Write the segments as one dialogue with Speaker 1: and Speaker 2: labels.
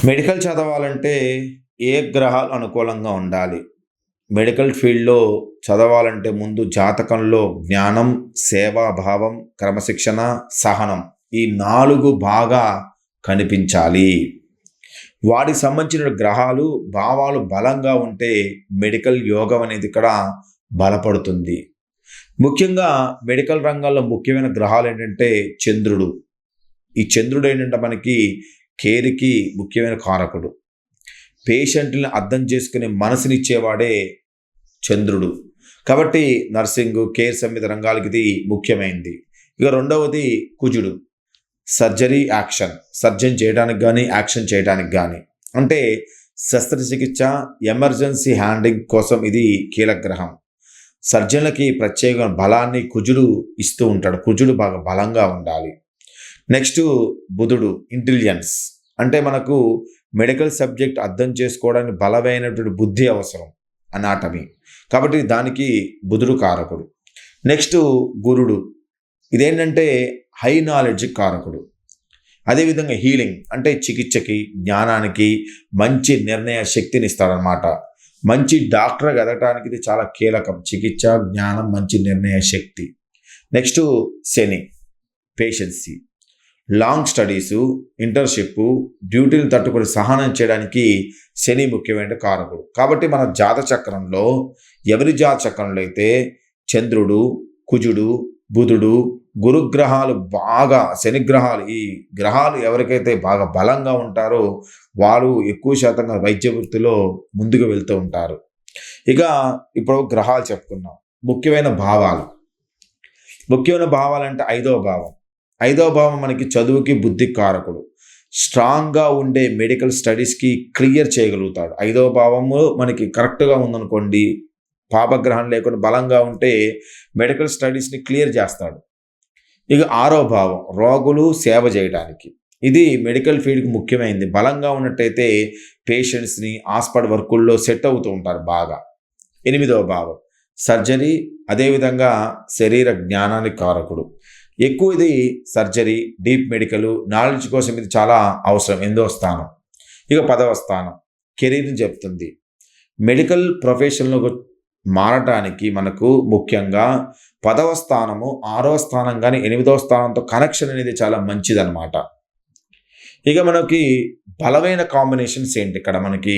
Speaker 1: Medical చదవాలంటే ఏ గ్రహాలు అనుకూలంగా ఉండాలి? మెడికల్ ఫీల్డ్‌లో చదవాలంటే ముందు జాతకంలో జ్ఞానం, సేవాభావం, క్రమశిక్షణ, సహనం ఈ 4 బాగా కనిపించాలి. వాటికి సంబంధించిన గ్రహాలు, భావాలు బలంగా ఉంటే మెడికల్ యోగం అనేది ఇక్కడ బలపడుతుంది. ముఖ్యంగా మెడికల్ రంగంలో ముఖ్యమైన గ్రహాలేంటంటే చంద్రుడు. ఈ చంద్రుడు ఏంటంటే మనకి కేర్‌కి ముఖ్యమైన కారకుడు. పేషెంట్‌లని అర్థం చేసుకునే మనసునిచ్చేవాడే చంద్రుడు. కాబట్టి నర్సింగు, కేర్ సంబంధిత రంగాలకి ఇది ముఖ్యమైనది. ఇక రెండవది కుజుడు. Surgery, action. సర్జన్ చేయడానికి గానీ, యాక్షన్ చేయడానికి గానీ. అంటే శస్త్రచికిత్స, ఎమర్జెన్సీ హ్యాండ్లింగ్ కోసం ఇది కీలక గ్రహం. సర్జన్లకి ప్రత్యేక బలాన్ని కుజుడు ఇస్తూ ఉంటాడు. కుజుడు బాగా బలంగా ఉండాలి. నెక్స్ట్ బుధుడు. ఇంటెలిజెన్స్. అంటే మనకు మెడికల్ సబ్జెక్ట్ అర్థం చేసుకోవడానికి బలమైనటువంటి బుద్ధి అవసరం. అనాటమీ. కాబట్టి దానికి బుధుడు కారకుడు. నెక్స్ట్ గురుడు. ఇదేంటంటే హై నాలెడ్జ్ కారకుడు. అదేవిధంగా హీలింగ్ అంటే చికిత్సకి, జ్ఞానానికి మంచి నిర్ణయ శక్తిని ఇస్తాడనమాట. మంచి డాక్టర్గా ఎదగటానికి ఇది చాలా కీలకం. చికిత్స, జ్ఞానం, మంచి నిర్ణయ శక్తి. నెక్స్ట్ శని. పేషెన్సీ. లాంగ్ స్టడీసు, ఇంటర్న్షిప్, డ్యూటీలు తట్టుకొని సహనం చేయడానికి శని ముఖ్యమైన కారకుడు. కాబట్టి మన జాతచక్రంలో ఎవరి జాతచక్రంలో అయితే చంద్రుడు, కుజుడు, బుధుడు, గురుగ్రహాలు బాగా, శనిగ్రహాలు, ఈ గ్రహాలు ఎవరికైతే బాగా బలంగా ఉంటారో వారు ఎక్కువ శాతంగా వైద్య వృత్తిలో ముందుకు వెళ్తూ ఉంటారు. ఇక ఇప్పుడు గ్రహాలు చెప్పుకున్నాం. ముఖ్యమైన భావాలంటే 5వ భావం. 5వ భావం మనకి చదువుకి, బుద్ధికి కారకుడు. స్ట్రాంగ్గా ఉండే మెడికల్ స్టడీస్కి క్లియర్ చేయగలుగుతాడు. 5వ భావము మనకి కరెక్ట్గా ఉందనుకోండి, పాపగ్రహం లేకుండా బలంగా ఉంటే మెడికల్ స్టడీస్ని క్లియర్ చేస్తాడు. ఇక 6వ భావం రోగులు సేవ చేయడానికి. ఇది మెడికల్ ఫీల్డ్కి ముఖ్యమైనది. బలంగా ఉన్నట్టయితే పేషెంట్స్ని హాస్పిటల్ వర్కుల్లో సెట్ అవుతూ ఉంటారు బాగా. 8వ భావం సర్జరీ, అదేవిధంగా శరీర జ్ఞానానికి కారకుడు. ఎక్కువ ఇది సర్జరీ, డీప్ మెడికల్ నాలెడ్జ్ కోసం ఇది చాలా అవసరం. 8వ స్థానం. ఇక 10వ స్థానం కెరీర్ని చెప్తుంది. మెడికల్ ప్రొఫెషన్లో మారటానికి మనకు ముఖ్యంగా 10వ స్థానము, 6వ స్థానం కానీ 8వ స్థానంతో కనెక్షన్ అనేది చాలా మంచిదన్నమాట. ఇక మనకి బలమైన కాంబినేషన్స్ ఏంటి ఇక్కడ మనకి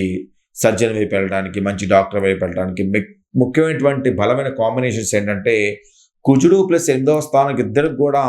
Speaker 1: సర్జన్ వైపు వెళ్ళడానికి, మంచి డాక్టర్ వైపు వెళ్ళడానికి ముఖ్యమైనటువంటి బలమైన కాంబినేషన్స్ ఏంటంటే కుజుడు ప్లస్ 8వ స్థానానికి ఇద్దరికి కూడా